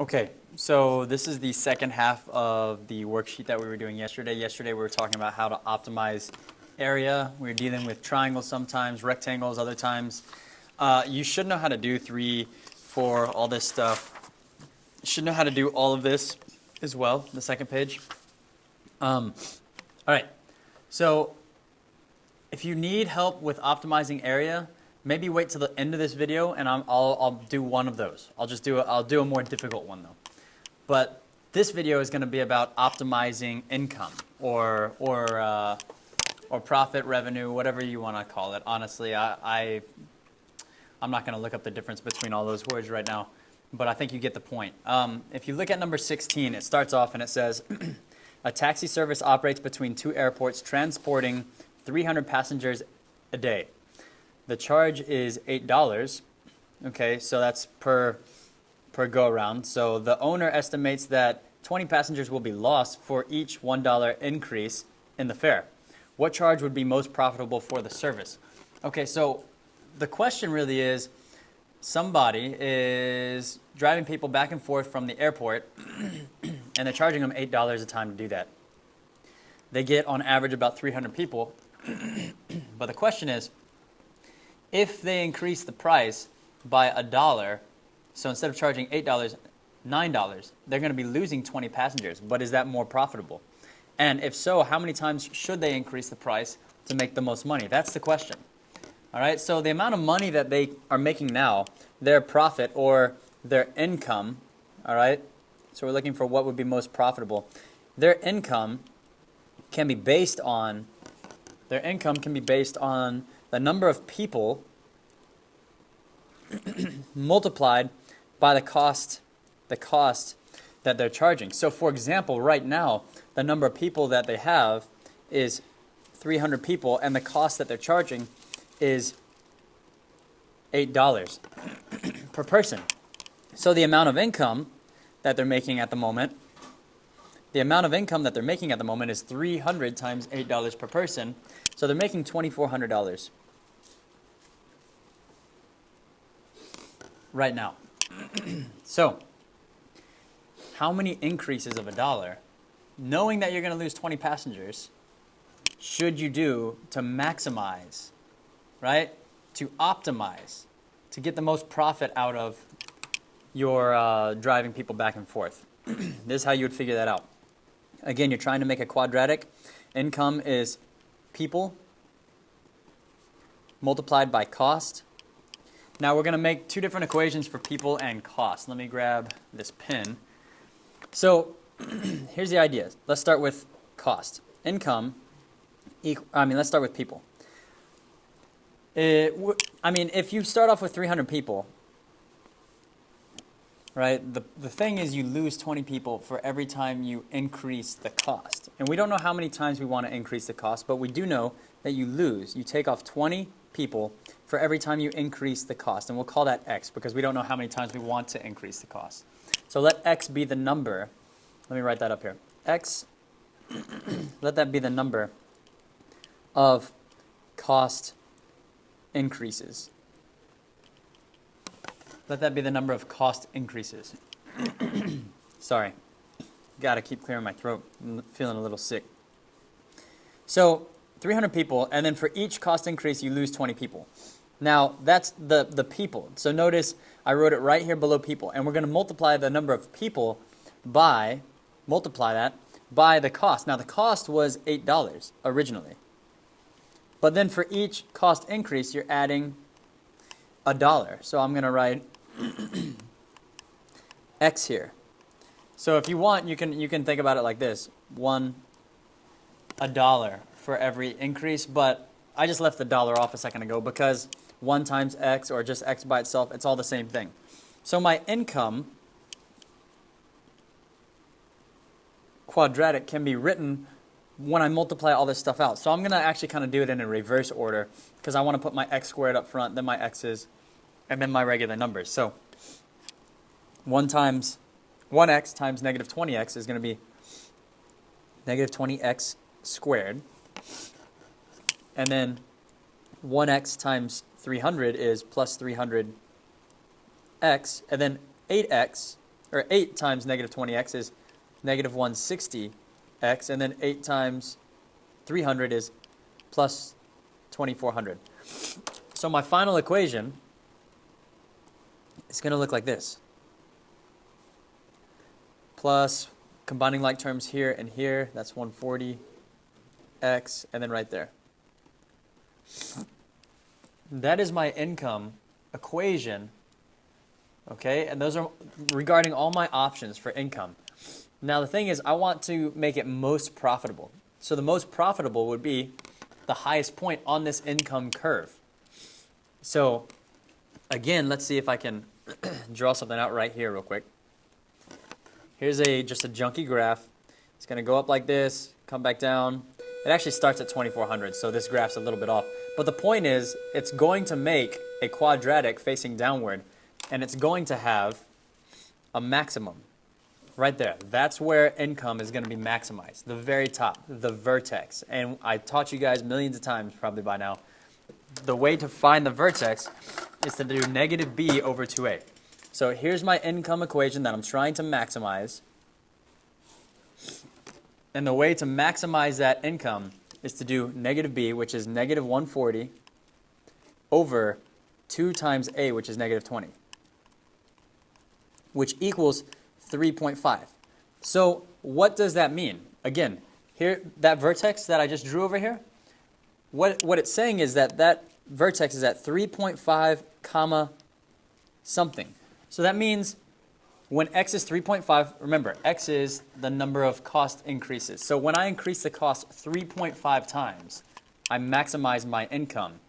Okay, so this is the second half of the worksheet that we were doing yesterday. Yesterday we were talking about how to optimize area. We were dealing with triangles sometimes, rectangles other times. You should know how to do 3, 4, all this stuff. You should know how to do all of this as well, the second page. All right, so if you need help with optimizing area, maybe wait till the end of this video, and I'll do one of those. I'll do a more difficult one though. But this video is going to be about optimizing income or profit, revenue, whatever you want to call it. Honestly, I'm not going to look up the difference between all those words right now, but I think you get the point. If you look at number 16, it starts off and it says, a taxi service operates between 2 airports transporting 300 passengers a day. The charge is $8. Okay, so that's per go around. So the owner estimates that 20 passengers will be lost for each $1 increase in the fare. What charge would be most profitable for the service? Okay, so the question really is, somebody is driving people back and forth from the airport and they're charging them $8 a time to do that. They get on average about 300 people. But the question is, if they increase the price by $1, so instead of charging $8, $9, they're going to be losing 20 passengers. But is that more profitable? And if so, how many times should they increase the price to make the most money? That's the question. All right, so the amount of money that they are making now, their profit or their income, all right, so we're looking for what would be most profitable. Their income can be based on the number of people multiplied by the cost that they're charging. So for example, right now, the number of people that they have is 300 people, and the cost that they're charging is $8 per person. So the amount of income that they're making at the moment, is 300 times $8 per person. So they're making $2,400 right now. So how many increases of $1, knowing that you're going to lose 20 passengers, should you do to maximize, right? To optimize, to get the most profit out of your driving people back and forth? This is how you would figure that out. Again, you're trying to make a quadratic. Income is people multiplied by cost. Now we're going to make 2 different equations for people and cost. Let me grab this pen. So here's the idea. Let's start with cost. Let's start with people. If you start off with 300 people, right, the thing is you lose 20 people for every time you increase the cost. And we don't know how many times we want to increase the cost, but we do know that you take off 20 people for every time you increase the cost. And we'll call that x because we don't know how many times we want to increase the cost. So let x be the number. Let me write that up here. X, let that be the number of cost increases. Let that be the number of cost increases. Sorry. Got to keep clearing my throat. I'm feeling a little sick. So 300 people, and then for each cost increase, you lose 20 people. Now, that's the people. So notice I wrote it right here below people, and we're going to multiply the number of people by the cost. Now, the cost was $8 originally. But then for each cost increase, you're adding $1. So I'm going to write x here. So if you want, you can think about it like this: $1 for every increase. But I just left the dollar off a second ago because 1 times x or just x by itself, it's all the same thing. So my income quadratic can be written when I multiply all this stuff out. So I'm going to actually kind of do it in a reverse order because I want to put my x squared up front, then my x's, and then my regular numbers. So 1x times negative 20x is going to be negative 20x squared. And then 1x times 300 is plus 300x. And then 8x or 8 times negative 20x is negative 160x, and then 8 times 300 is plus 2400. So my final equation is going to look like this. Plus, combining like terms here and here, that's 140x, and then right there. That is my income equation, okay? And those are regarding all my options for income. Now the thing is, I want to make it most profitable. So the most profitable would be the highest point on this income curve. So again, let's see if I can draw something out right here real quick. Here's just a junky graph. It's going to go up like this, come back down. It actually starts at 2400, so this graph's a little bit off. But the point is, it's going to make a quadratic facing downward, and it's going to have a maximum right there. That's where income is going to be maximized, the very top, the vertex. And I taught you guys millions of times probably by now, the way to find the vertex is to do negative b over 2a. So here's my income equation that I'm trying to maximize. And the way to maximize that income is to do negative b, which is negative 140, over 2 times a, which is negative 20, which equals 3.5. So what does that mean? Again, here, that vertex that I just drew over here, what it's saying is that that vertex is at 3.5 comma something. So that means when x is 3.5, remember, x is the number of cost increases. So when I increase the cost 3.5 times, I maximize my income.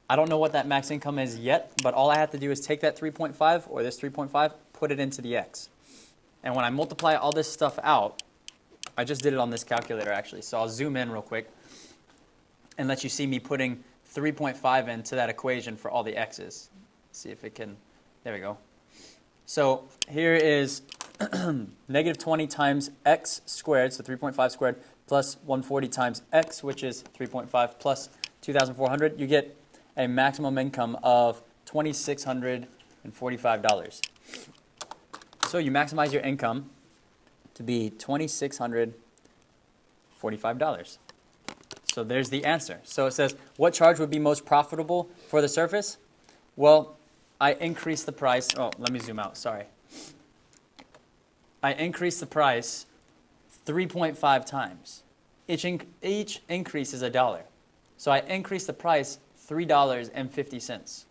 I don't know what that max income is yet, but all I have to do is take that 3.5 or this 3.5, put it into the x. And when I multiply all this stuff out, I just did it on this calculator actually, so I'll zoom in real quick and let you see me putting 3.5 into that equation for all the x's. See if it can, there we go. So here is negative 20 times x squared, so 3.5 squared, plus 140 times x, which is 3.5 plus 2,400. You get a maximum income of $2,645. So you maximize your income to be $2,645. So there's the answer. So it says, what charge would be most profitable for the surface? Well, I increase the price. Oh, let me zoom out. Sorry. I increase the price 3.5 times. Each increase is $1. So I increase the price $3.50.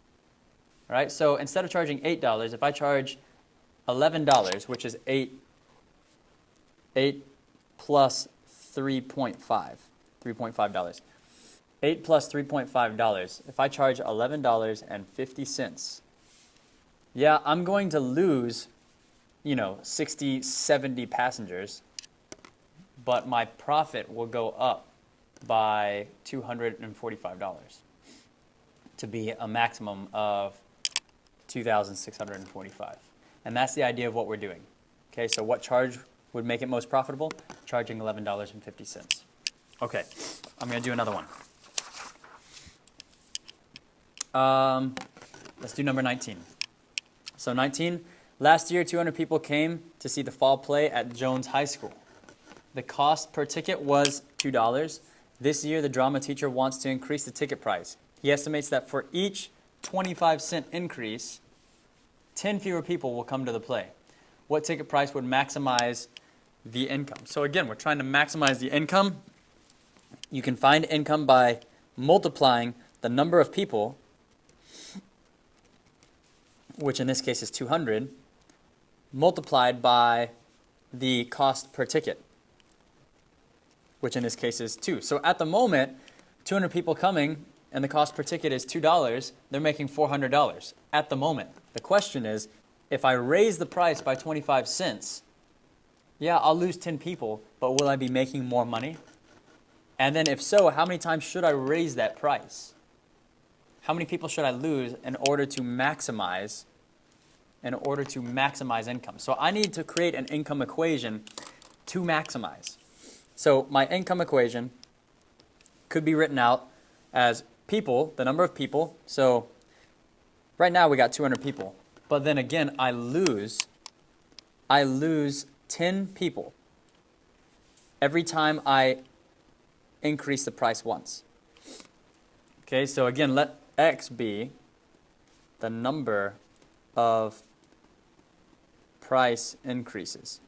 All right. So instead of charging $8, if I charge $11, which is 8 plus $3.5. 8 plus $3.5. If I charge $11.50, yeah, I'm going to lose, 60, 70 passengers, but my profit will go up by $245 to be a maximum of $2,645. And that's the idea of what we're doing. Okay, so what charge would make it most profitable? Charging $11.50. Okay, I'm going to do another one. Let's do number 19. So 19, last year 200 people came to see the fall play at Jones High School. The cost per ticket was $2. This year the drama teacher wants to increase the ticket price. He estimates that for each 25-cent increase, 10 fewer people will come to the play. What ticket price would maximize the income? So again, we're trying to maximize the income. You can find income by multiplying the number of people, which in this case is 200, multiplied by the cost per ticket, which in this case is 2. So at the moment, 200 people coming and the cost per ticket is $2, they're making $400 at the moment. The question is, if I raise the price by 25 cents, yeah, I'll lose 10 people, but will I be making more money? And then if so, how many times should I raise that price? How many people should I lose in order to maximize income? So I need to create an income equation to maximize. So my income equation could be written out as people, the number of people. So right now we got 200 people. But then again, I lose I lose 10 people every time I increase the price once. Okay, so again, let X be the number of price increases.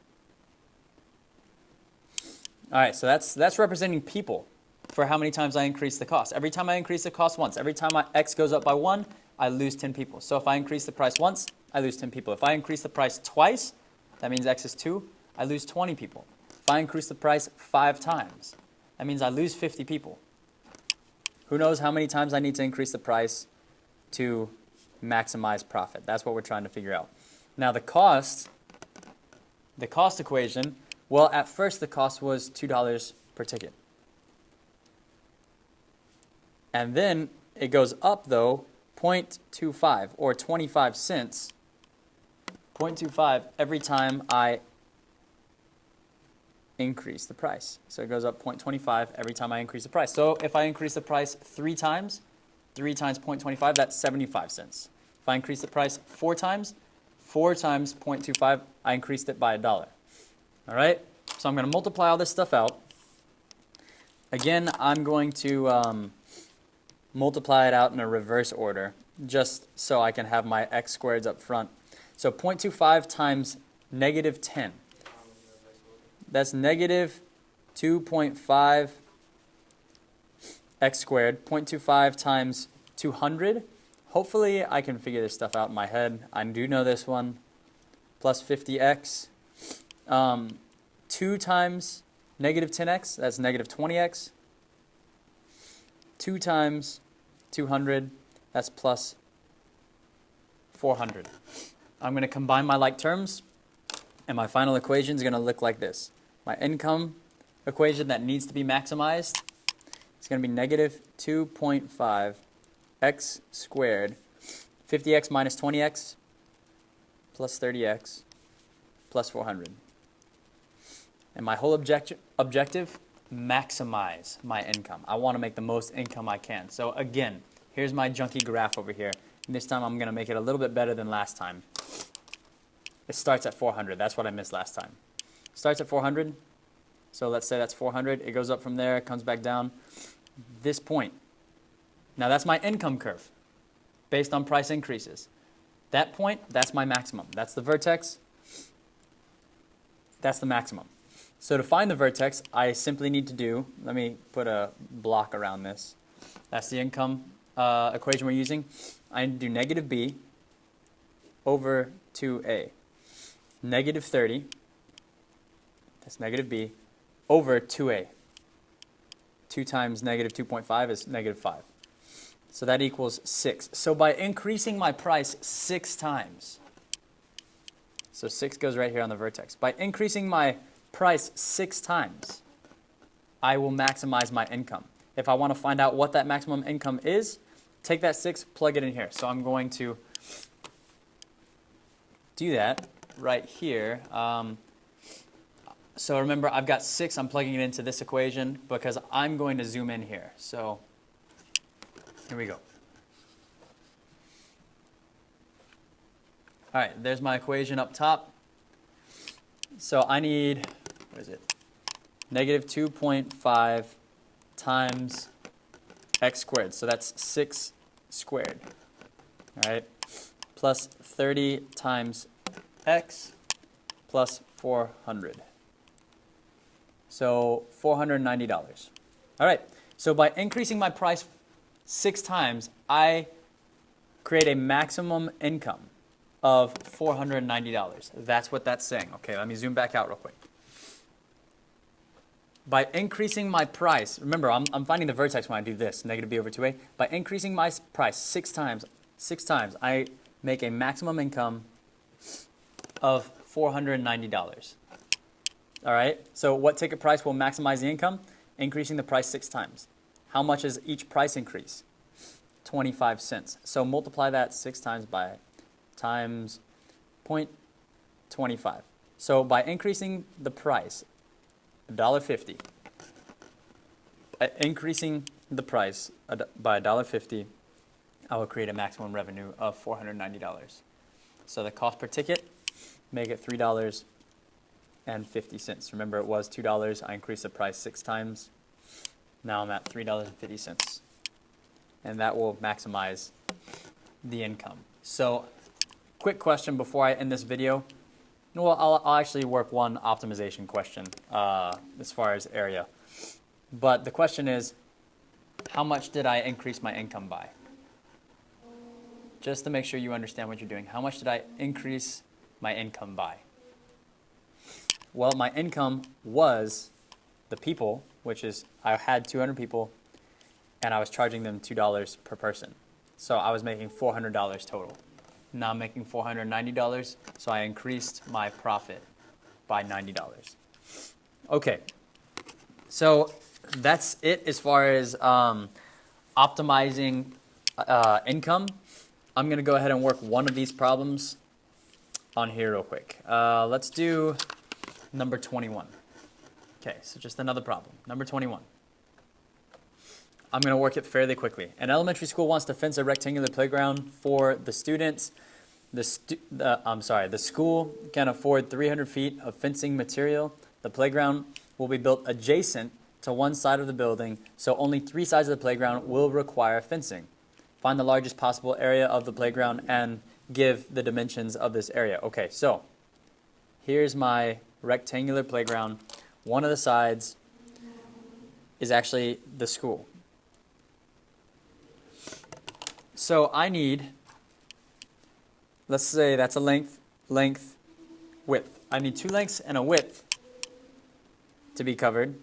All right, so that's representing people for how many times I increase the cost. Every time I increase the cost once, every time X goes up by 1, I lose 10 people. So if I increase the price once, I lose 10 people. If I increase the price twice, that means X is 2, I lose 20 people. If I increase the price 5 times, that means I lose 50 people. Who knows how many times I need to increase the price to maximize profit? That's what we're trying to figure out. Now the cost equation, well, at first the cost was $2 per ticket. And then it goes up, though, 0.25 or 25 cents, 0.25 every time I increase the price. So it goes up 0.25 every time I increase the price. So if I increase the price 3 times 0.25, that's 75 cents. If I increase the price 4 times 0.25, I increased it by $1. All right? So I'm going to multiply all this stuff out. Again, I'm going to multiply it out in a reverse order, just so I can have my x squareds up front. So 0.25 times negative 10. That's negative 2.5 x squared. 0.25 times 200. Hopefully I can figure this stuff out in my head. I do know this one. Plus 50x. 2 times negative 10x, that's negative 20x. 2 times 200, that's plus 400. I'm going to combine my like terms, and my final equation is going to look like this. My income equation that needs to be maximized is going to be negative 2.5 x squared, 50x minus 20x, plus 30x, plus 400. And my whole objective, maximize my income. I want to make the most income I can. So again, here's my junky graph over here. And this time I'm going to make it a little bit better than last time. It starts at 400. That's what I missed last time. It starts at 400. So let's say that's 400. It goes up from there, comes back down. This point. Now that's my income curve based on price increases. That point, that's my maximum. That's the vertex. That's the maximum. So to find the vertex, I simply need to do, let me put a block around this. That's the income equation we're using. I need to do negative b over 2a. Negative 30, that's negative b, over 2a. 2 times negative 2.5 is negative 5. So that equals 6. So by increasing my price 6 times, so 6 goes right here on the vertex. By increasing my price 6 times, I will maximize my income. If I want to find out what that maximum income is, take that 6, plug it in here. So I'm going to do that right here. So remember, I've got 6. I'm plugging it into this equation because I'm going to zoom in here. So here we go. All right, there's my equation up top. So I need, what is it? Negative 2.5 times x squared. So that's 6 squared. All right, plus 30 times x plus 400. So $490. All right, so by increasing my price 6 times, I create a maximum income of $490. That's what that's saying. Okay, let me zoom back out real quick. By increasing my price, remember, I'm finding the vertex when I do this, negative b over 2a. By increasing my price 6 times, I make a maximum income of $490. All right, so what ticket price will maximize the income? Increasing the price 6 times. How much is each price increase? 25 cents. So multiply that 6 times by times 0.25. So by increasing the price $1.50, increasing the price by $1.50, I will create a maximum revenue of $490. So the cost per ticket, make it $3 Remember, it was $2. I increased the price 6 times. Now I'm at $3.50. And that will maximize the income. So, quick question before I end this video. Well, I'll actually work one optimization question as far as area. But the question is, how much did I increase my income by? Just to make sure you understand what you're doing. How much did I increase my income by? Well, my income was the people, which is I had 200 people, and I was charging them $2 per person. So I was making $400 total. Now I'm making $490, so I increased my profit by $90. Okay, so that's it as far as optimizing income. I'm going to go ahead and work one of these problems on here real quick. Let's do number 21. Okay, so just another problem. Number 21. I'm going to work it fairly quickly. An elementary school wants to fence a rectangular playground for the students. The school can afford 300 feet of fencing material. The playground will be built adjacent to one side of the building, so only 3 sides of the playground will require fencing. Find the largest possible area of the playground and give the dimensions of this area. Okay, so here's my rectangular playground. One of the sides is actually the school. So I need, let's say that's a length, width. I need 2 lengths and a width to be covered,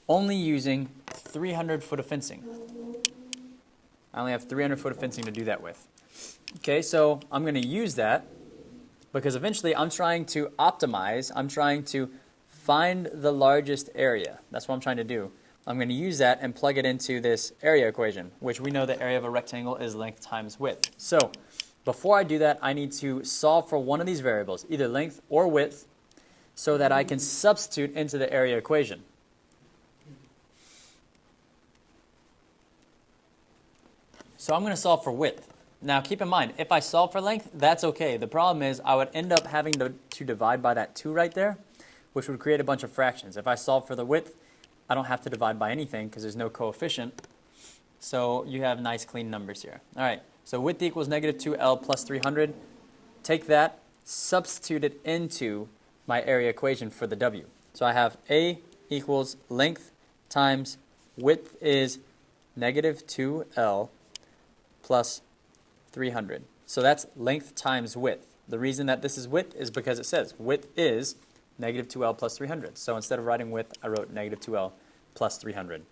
only using 300 foot of fencing. I only have 300 foot of fencing to do that with. Okay, so I'm going to use that because eventually I'm trying to optimize. I'm trying to find the largest area. That's what I'm trying to do. I'm going to use that and plug it into this area equation, which we know the area of a rectangle is length times width. So before I do that, I need to solve for one of these variables, either length or width, so that I can substitute into the area equation. So I'm going to solve for width. Now keep in mind, if I solve for length, that's okay. The problem is I would end up having to divide by that 2 right there, which would create a bunch of fractions. If I solve for the width, I don't have to divide by anything because there's no coefficient. So you have nice clean numbers here. All right, so width equals negative 2L plus 300. Take that, substitute it into my area equation for the W. So I have A equals length times width is negative 2L plus 300. So that's length times width. The reason that this is width is because it says width is negative 2L plus 300. So instead of writing width, I wrote negative 2L plus 300.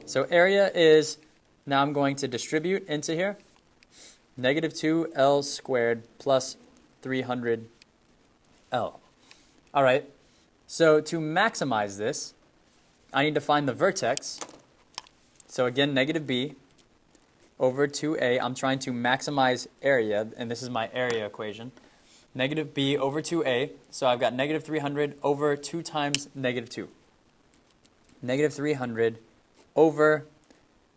So area is, now I'm going to distribute into here, negative 2L squared plus 300L. All right, so to maximize this, I need to find the vertex. So again, negative B over 2A. I'm trying to maximize area, and this is my area equation. Negative B over 2A, so I've got negative 300 over 2 times negative 2. Negative 300 over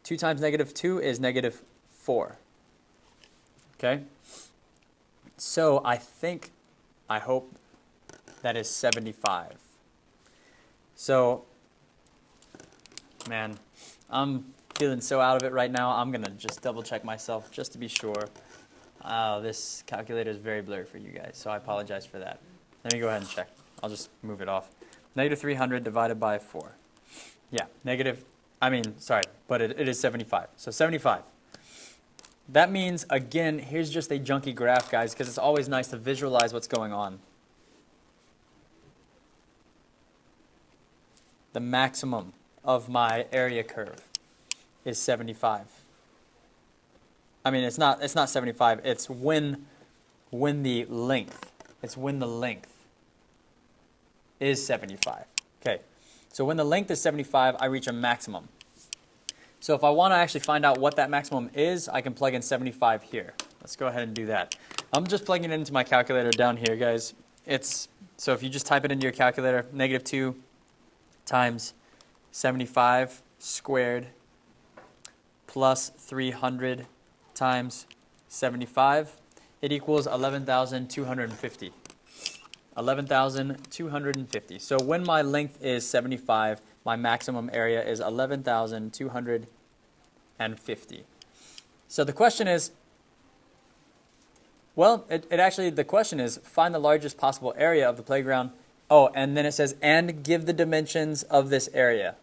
2 times negative 2 is negative 4. Okay? So I hope that is 75. So, man, I'm feeling so out of it right now. I'm going to just double check myself just to be sure. This calculator is very blurry for you guys, so I apologize for that. Let me go ahead and check. I'll just move it off. Negative 300 divided by 4. Yeah, but it is 75. So 75. That means, again, here's just a junky graph, guys, because it's always nice to visualize what's going on. The maximum of my area curve is 75. I mean, it's not 75. It's when the length is 75. Okay, so when the length is 75, I reach a maximum. So if I want to actually find out what that maximum is, I can plug in 75 here. Let's go ahead and do that. I'm just plugging it into my calculator down here, guys. So if you just type it into your calculator, negative 2 times 75 squared plus 300 times 75, it equals 11,250. 11,250. So when my length is 75, my maximum area is 11,250. So the question is, well, the question is, find the largest possible area of the playground. Oh, and then it says, and give the dimensions of this area.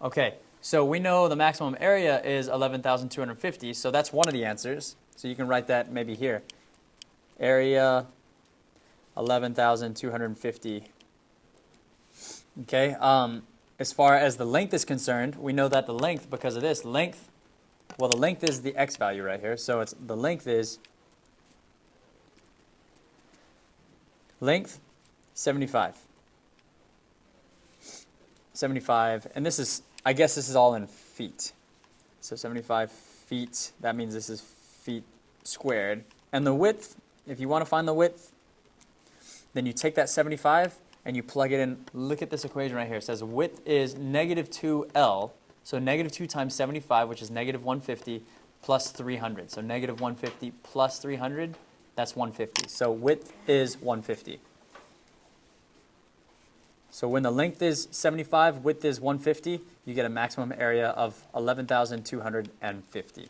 Okay, so we know the maximum area is 11,250, so that's one of the answers. So you can write that maybe here. Area 11,250. Okay, as far as the length is concerned, we know that the length, because of this, the length is the x value right here. So the length is 75. 75, and this is, I guess this is all in feet. So 75 feet, that means this is feet squared. And the width, if you want to find the width, then you take that 75 and you plug it in. Look at this equation right here. It says width is negative 2L. So negative 2 times 75, which is negative 150, plus 300. So negative 150 plus 300, that's 150. So width is 150. So when the length is 75, width is 150, you get a maximum area of 11,250.